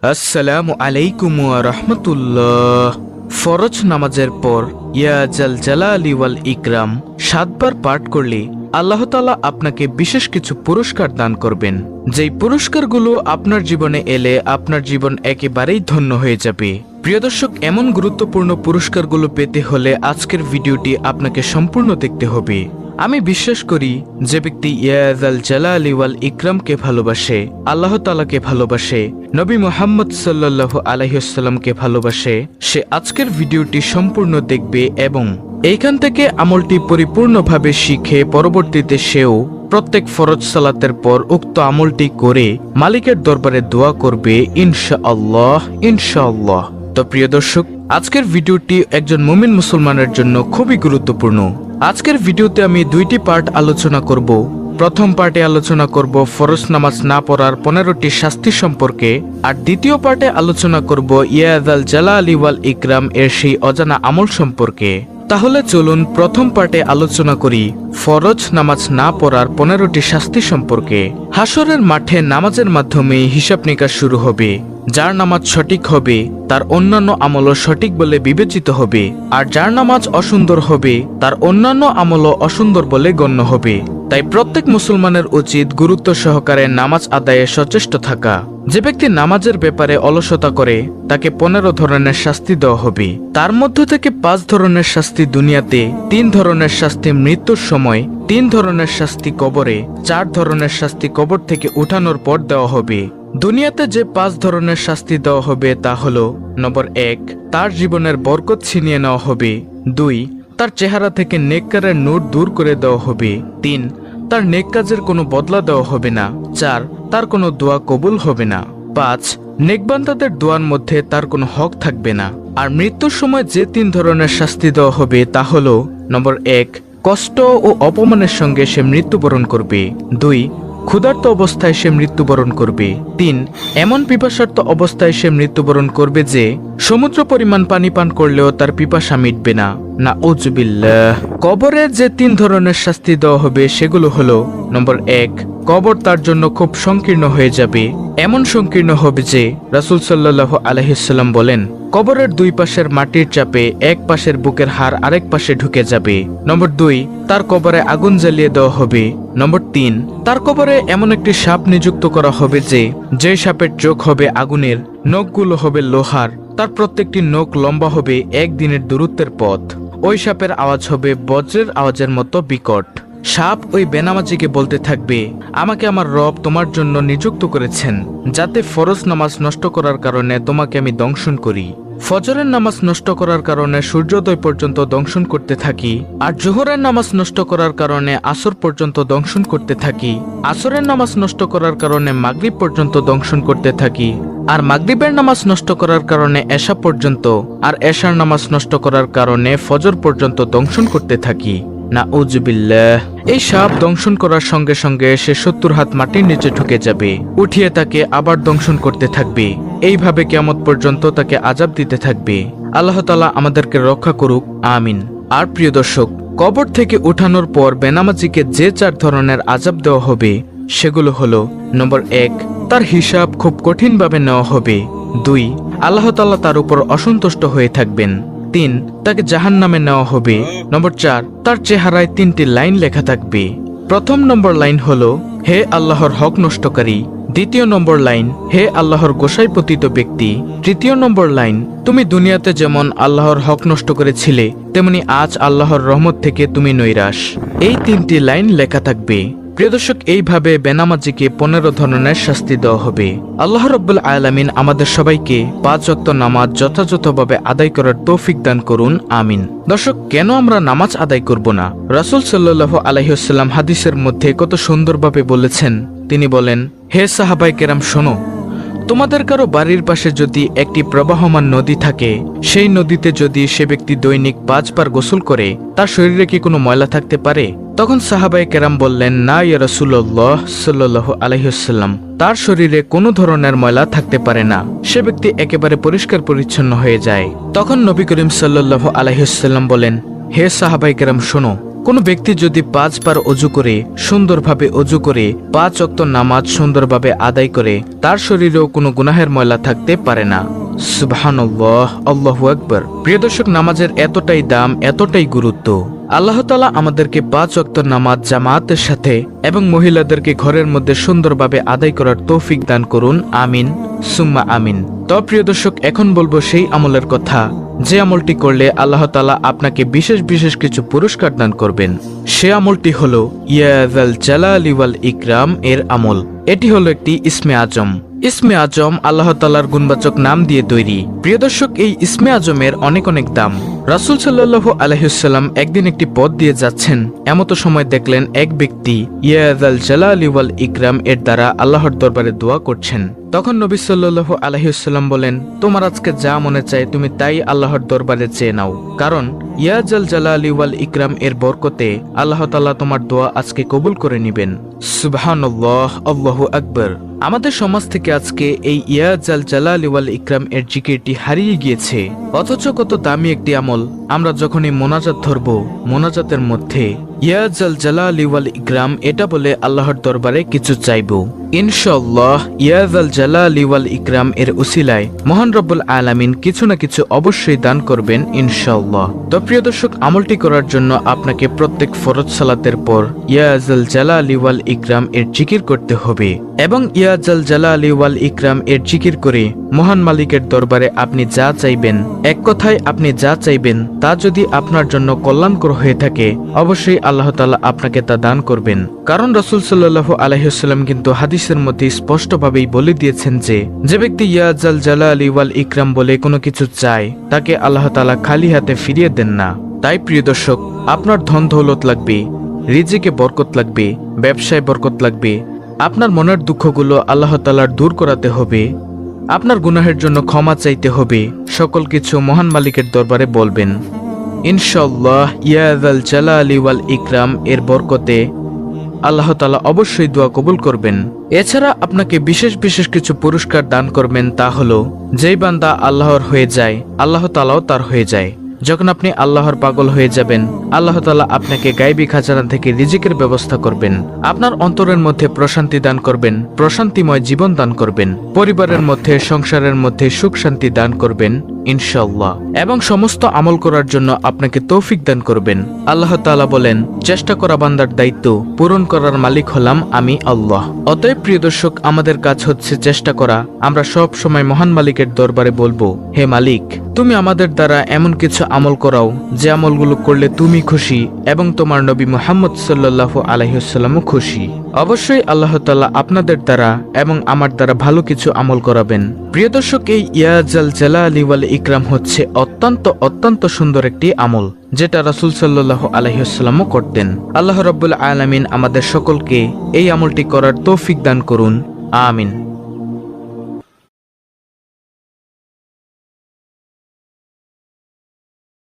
আসসালামু আলাইকুম ওয়া রাহমাতুল্লাহ। ফরজ নামাজের পর ইয়া জাল জালালি ওয়াল ইকরাম 7 বার পাঠ করলে আল্লাহ তাআলা আপনাকে বিশেষ কিছু পুরস্কার দান করবেন। যেই পুরস্কারগুলো আপনার জীবনে এলে আপনার জীবন একেবারেই ধন্য হয়ে যাবে। প্রিয় দর্শক, এমন গুরুত্বপূর্ণ পুরস্কারগুলো পেতে হলে আজকের ভিডিওটি আপনাকে সম্পূর্ণ দেখতে হবে। আমি বিশ্বাস করি যে ব্যক্তি ইয়া জাল জালালি ওয়াল ইকরামকে ভালোবাসে, আল্লাহ তাআলাকে ভালোবাসে, নবী মুহাম্মদ সাল্লাল্লাহু আলাইহি ওয়াসাল্লামকে ভালোবাসে, সে আজকের ভিডিওটি সম্পূর্ণ দেখবে এবং এইখান থেকে আমলটি পরিপূর্ণভাবে শিখে পরবর্তীতে সেও প্রত্যেক ফরজ সালাতের পর উক্ত আমলটি করে মালিকের দরবারে দোয়া করবে ইনশাআল্লাহ ইনশাআল্লাহ। তো প্রিয় দর্শক, আজকের ভিডিওটি একজন মুমিন মুসলমানের জন্য খুবই গুরুত্বপূর্ণ। আজকের ভিডিওতে আমি 2টি পার্ট আলোচনা করব। প্রথম পার্টে আলোচনা করব ফরজ নামাজ না পড়ার 15টি শাস্তি সম্পর্কে, আর দ্বিতীয় পার্টে আলোচনা করব ইয়া জাল জালালি ওয়াল ইকরাম এর সেই অজানা আমল সম্পর্কে। তাহলে চলুন প্রথম পার্টে আলোচনা করি ফরজ নামাজ না পড়ার 15টি শাস্তি সম্পর্কে। হাসরের মাঠে নামাজের মাধ্যমে হিসাব নিকাশ শুরু হবে। যার নামাজ সঠিক হবে তার অন্যান্য আমলও সঠিক বলে বিবেচিত হবে, আর যার নামাজ অসুন্দর হবে তার অন্যান্য আমলও অসুন্দর বলে গণ্য হবে। তাই প্রত্যেক মুসলমানের উচিত গুরুত্ব সহকারে নামাজ আদায়ে সচেষ্ট থাকা। যে ব্যক্তি নামাজের ব্যাপারে অলসতা করে তাকে 15 ধরনের শাস্তি দেওয়া হবে। তার মধ্য থেকে 5 ধরনের শাস্তি দুনিয়াতে, 3 ধরনের শাস্তি মৃত্যুর সময়, 3 ধরনের শাস্তি কবরে, 4 ধরনের শাস্তি কবর থেকে উঠানোর পর দেওয়া হবে। দুনিয়াতে যে 5 ধরনের শাস্তি দেওয়া হবে তা হলো: নম্বর 1, তার জীবনের বরকত ছিনিয়ে নেওয়া হবে। 2, তার চেহারা থেকে নেককারের নূর দূর করে দেওয়া হবে। 3, তার নেক কাজের কোনো বদলা দেওয়া হবে না। 4, তার কোনো দোয়া কবুল হবে না। 5, নেকবান্দাদের দোয়ার মধ্যে তার কোনো হক থাকবে না। আর মৃত্যুর সময় যে 3 ধরনের শাস্তি দেওয়া হবে তা হলো: নম্বর 1, কষ্ট ও অপমানের সঙ্গে সে মৃত্যুবরণ করবে। 2, ক্ষুধার্ত অবস্থায় সে মৃত্যুবরণ করবে। 3, এমন পিপাসার্ত অবস্থায় সে মৃত্যুবরণ করবে যে সমুদ্র পরিমাণ পানি পান করলেও তার পিপাসা মিটবে না। নাউজুবিল্লাহ। কবরে যে 3 ধরনের শাস্তি দেওয়া হবে সেগুলো হলো: নম্বর 1, কবর তার জন্য খুব সংকীর্ণ হয়ে যাবে। এমন সংকীর্ণ হবে যে রাসূল সাল্লাল্লাহু আলাইহি ওয়াসাল্লাম বলেন, কবরের 2 পাশের মাটির চাপে এক পাশের বুকের হাড় আরেক পাশে ঢুকে যাবে। নম্বর 2, তার কবরে আগুন জ্বালিয়ে দেওয়া হবে। নম্বর 3, তার কবরে এমন একটি সাপ নিযুক্ত করা হবে যে সাপের চোখ হবে আগুনের, নখগুলো হবে লোহার, তার প্রত্যেকটি নখ লম্বা হবে 1 দিনের দূরত্বের পথ। ওই সাপের আওয়াজ হবে বজ্রের আওয়াজের মতো বিকট। সাপ ওই বেনামাজিকে বলতে থাকবে, আমাকে আমার রব তোমার জন্য নিযুক্ত করেছেন যাতে ফরজ নামাজ নষ্ট করার কারণে তোমাকে আমি দংশন করি। ফজরের নামাজ নষ্ট করার কারণে সূর্যোদয় পর্যন্ত দংশন করতে থাকি, আর জোহরের নামাজ নষ্ট করার কারণে আসর পর্যন্ত দংশন করতে থাকি, আসরের নামাজ নষ্ট করার কারণে মাগরিব পর্যন্ত দংশন করতে থাকি, আর মাগরিবের নামাজ নষ্ট করার কারণে এশা পর্যন্ত, আর এশার নামাজ নষ্ট করার কারণে ফজর পর্যন্ত দংশন করতে থাকি। নাউজুবিল্লাহ। এই সাপ দংশন করার সঙ্গে সঙ্গে সে 70 হাত মাটির নিচে ঢুকে যাবে, উঠিয়ে তাকে আবার দংশন করতে থাকবে। এইভাবে কিয়ামত পর্যন্ত তাকে আযাব দিতে থাকবে। আল্লাহ তাআলা আমাদেরকে রক্ষা করুক, আমিন। আর প্রিয় দর্শক, কবর থেকে উঠানোর পর বেনামাজিকে যে 4 ধরনের আযাব দেওয়া হবে সেগুলো হলো: নম্বর 1, তার হিসাব খুব কঠিনভাবে নেওয়া হবে। 2, আল্লাহ তাআলা তার উপর অসন্তুষ্ট হয়ে থাকবেন। 3, তাকে জাহান্নামে নেওয়া হবে। নম্বর 4, তার চেহারায় 3টি লাইন লেখা থাকবে। প্রথম নম্বর লাইন হলো, হে আল্লাহর হক নষ্টকারী। দ্বিতীয় নম্বর লাইন, হে আল্লাহর গোসাই পতিত ব্যক্তি। তৃতীয় নম্বর লাইন, তুমি দুনিয়াতে যেমন আল্লাহর হক নষ্ট করেছিলে তেমনি আজ আল্লাহর রহমত থেকে তুমি নৈরাশ। এই 3টি লাইন লেখা থাকবে। প্রিয় দর্শক, এইভাবে বেনামাজিকে 15 ধরনের শাস্তি দেওয়া হবে। আল্লাহ রাব্বুল আলামিন আমাদের সবাইকে 5 ওয়াক্ত নামাজ যথাযথভাবে আদায় করার তৌফিক দান করুন, আমিন। দর্শক, কেন আমরা নামাজ আদায় করব না? রাসূল সাল্লাল্লাহু আলাইহি ওয়াসাল্লাম হাদিসের মধ্যে কত সুন্দরভাবে বলেছেন। তিনি বলেন, হে সাহাবায়ে কেরাম শোনো, তোমাদের কারো বাড়ির পাশে যদি একটি প্রবাহমান নদী থাকে, সেই নদীতে যদি সে ব্যক্তি দৈনিক 5 বার গোসল করে তার শরীরে কি কোনো ময়লা থাকতে পারে? তখন সাহাবায়ে কেরাম বললেন, না ইয়া রাসূলুল্লাহ সাল্লাল্লাহু আলাইহি ওয়াসাল্লাম, তার শরীরে কোনো ধরনের ময়লা থাকতে পারে না, সে ব্যক্তি একেবারে পরিষ্কার পরিচ্ছন্ন হয়ে যায়। তখন নবী করিম সাল্লাল্লাহু আলাইহি ওয়াসাল্লাম বলেন, হে সাহাবায়ে কেরাম শোনো, কোনো ব্যক্তি যদি 5 বার অজু করে সুন্দরভাবে অজু করে 5 ওয়াক্ত নামাজ সুন্দরভাবে আদায় করে তার শরীরেও কোনো গুনাহের ময়লা থাকতে পারে না। সুবহানাল্লাহ, আল্লাহু আকবার। প্রিয় দর্শক, নামাজের এতটাই দাম, এতটাই গুরুত্ব। আল্লাহ তাআলা আমাদেরকে 5 ওয়াক্ত নামাজ জামাতের সাথে এবং মহিলাদেরকে ঘরের মধ্যে সুন্দরভাবে আদায় করার তৌফিক দান করুন। আমিন সুম্মা আমিন। তো প্রিয় দর্শক, এখন বলবো সেই আমলের কথা যে আমলটি করলে আল্লাহ তাআলা আপনাকে বিশেষ বিশেষ কিছু পুরস্কার দান করবেন। সে আমলটি হলো ইয়া যাল জালালি ওয়াল ইকরাম এর আমল। এটি হলো একটি ইসমে আজম। ইসমে আজম আল্লাহ তাআলার গুণবাচক নাম দিয়ে তৈরি। প্রিয় দর্শক, এই ইসমে আজমের অনেক অনেক দাম। রাসূল সাল্লাল্লাহু আলাইহি ওয়াসাল্লাম একদিন একটি পথ দিয়ে যাচ্ছেন, এমতো সময় দেখলেন এক ব্যক্তি ইয়া যাল জালালি ওয়াল ইকরাম এর দ্বারা আল্লাহর দরবারে দোয়া করছেন। তখন নবী সাল্লাল্লাহু আলাইহি ওয়াসাল্লাম বলেন, তোমার আজকে যা মনে চায় তুমি তাই আল্লাহর দরবারে চেয়ে নাও, কারণ ইয়া জাল জালালি ওয়াল ইকরাম এর বরকতে আল্লাহ তাআলা তোমার দোয়া আজকে কবুল করে নেবেন। সুবহানাল্লাহ, আল্লাহু আকবার। আমাদের সমাজ থেকে আজকে এই ইয়া জাল জালালি ওয়াল ইকরাম এর জিকিরটি হারিয়ে গিয়েছে। অথচ কত দামি একটি আমল। আমরা যখনই মোনাজাত ধরব, মোনাজাতের মধ্যে ইয়া জাল জালালি ওয়াল ইকরাম এটা বলে আল্লাহর দরবারে কিছু চাইব। ইনশাআল্লাহ ইয়া জাল জালালি ওয়াল ইকরাম এর উসিলায় মহান রব্বুল আলামিন কিছু না কিছু অবশ্যই দান করবেন ইনশাআল্লাহ। তো প্রিয় দর্শক, আমলটি করার জন্য আপনাকে প্রত্যেক ফরজ সালাতের পর ইয়া জাল জালালি ওয়াল ইকরাম এর জিকির করতে হবে এবং ইয়া জাল জালালি ওয়াল ইকরাম এর জিকির করে মহান মালিকের দরবারে আপনি যা চাইবেন, এক কথায় আপনি যা চাইবেন তা যদি আপনার জন্য কল্যাণকর হয়ে থাকে অবশ্যই আল্লাহ তাআলা আপনাকে তা দান করবেন। কারণ রাসূল সাল্লাল্লাহু আলাইহি ওয়াসাল্লাম কিন্তু হাদিসের মধ্যে স্পষ্টভাবেই বলে দিয়েছেন যে ব্যক্তি ইয়া জাল জালালি ওয়াল ইকরাম বলে কোনো কিছু চায় তাকে আল্লাহ তাআলা খালি হাতে ফিরিয়ে দেন না। তাই প্রিয় দর্শক, আপনার ধন দৌলত লাগবে, রিজিকে বরকত লাগবে, ব্যবসায় বরকত লাগবে, আপনার মনের দুঃখগুলো আল্লাহ তাআলার দূর করাতে হবে, আপনার গুনাহের জন্য ক্ষমা চাইতে হবে, সকল কিছু মহান মালিকের দরবারে বলবেন। ইনশাআল্লাহ ইয়া যাল জালালি ওয়াল ইকরাম এর বরকতে আল্লাহ তাআলা অবশ্যই দোয়া কবুল করবেন। এছাড়া আপনাকে বিশেষ বিশেষ কিছু পুরস্কার দান করবেন। তা হলো, যেই বান্দা আল্লাহর হয়ে যায় আল্লাহ তাআলাও তার হয়ে যায়। যখন আপনি আল্লাহর পাগল হয়ে যাবেন আল্লাহ তাআলা আপনাকে গায়বী খাজানা থেকে রিজিকের ব্যবস্থা করবেন, আপনার অন্তরের মধ্যে প্রশান্তি দান করবেন, প্রশান্তিময় জীবন দান করবেন, পরিবারের মধ্যে সংসারের মধ্যে সুখ শান্তি দান করবেন ইনশাআল্লাহ, এবং সমস্ত আমল করার জন্য আপনাকে তৌফিক দান করবেন। আল্লাহ তাআলা বলেন, চেষ্টা করা বান্দার দায়িত্ব, পূরণ করার মালিক হলাম আমি আল্লাহ। অতএব প্রিয় দর্শক, আমাদের কাজ হচ্ছে চেষ্টা করা। আমরা সব সময় মহান মালিকের দরবারে বলবো, হে মালিক, তুমি আমাদের দ্বারা এমন কিছু আমল করাও যে আমলগুলো করলে তুমি খুশি এবং তোমার নবী মুহাম্মদ সাল্লাল্লাহু আলাইহি ওয়াসাল্লামও খুশি। অবশ্যই আল্লাহ তাআলা আপনাদের দ্বারা এবং আমার দ্বারা ভালো কিছু আমল করাবেন। প্রিয় দর্শক, এই ইয়া জাল জালালি ওয়াল ইকরাম হচ্ছে অত্যন্ত সুন্দর একটি আমল, যেটা রাসূল সাল্লাল্লাহু আলাইহি ওয়াসাল্লামও করতেন। আল্লাহ রাব্বুল আলামিন আমাদের সকলকে এই আমলটি করার তৌফিক দান করুন। আমিন।